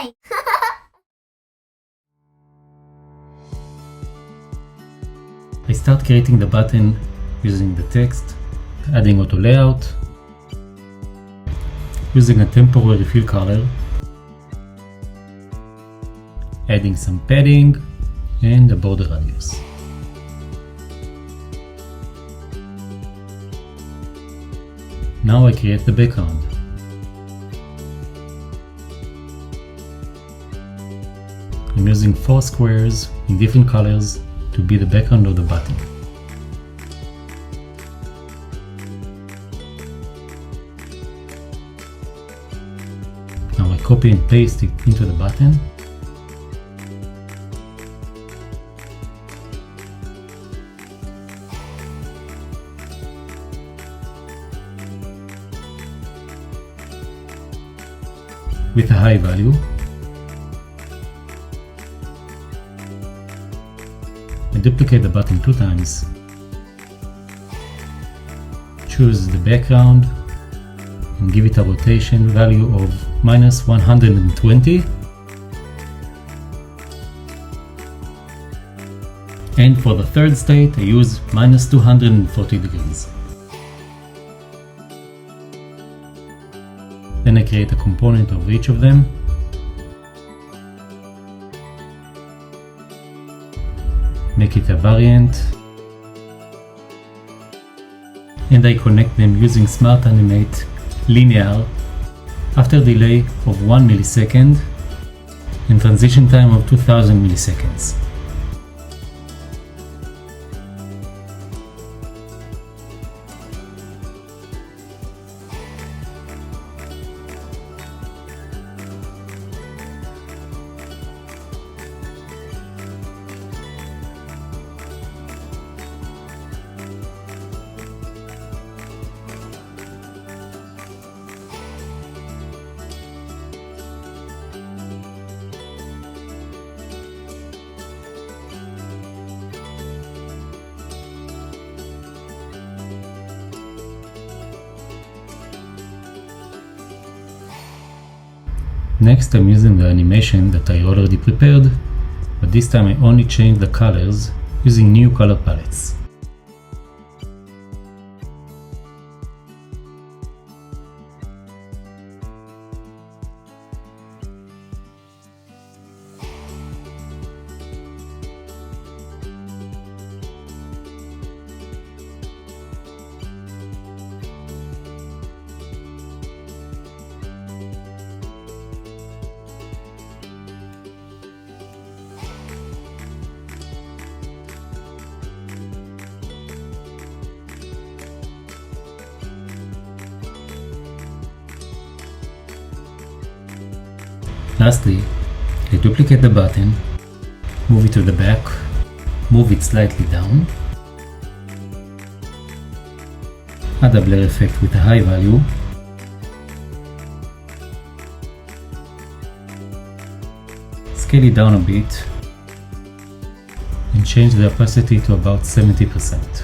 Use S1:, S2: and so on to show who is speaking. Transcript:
S1: Why?
S2: I start creating the button using the text, adding auto layout, using a temporary fill color, adding some padding and a border radius. Now I create the background. I'm using 4 squares in different colors to be the background of the button. Now I copy and paste it into the button. With a high value, I duplicate the button 2 times, choose the background and give it a rotation value of -120, and for the third state I use -240 degrees. Then I create a component of each of them. Make it a variant. And I connect them using Smart Animate linear after delay of 1 millisecond and transition time of 2000 milliseconds. Next, I'm using the animation that I already prepared, but this time I only change the colors using new color palettes. Lastly, I duplicate the button, move it to the back, move it slightly down, add a blur effect with a high value, scale it down a bit, and change the opacity to about 70%.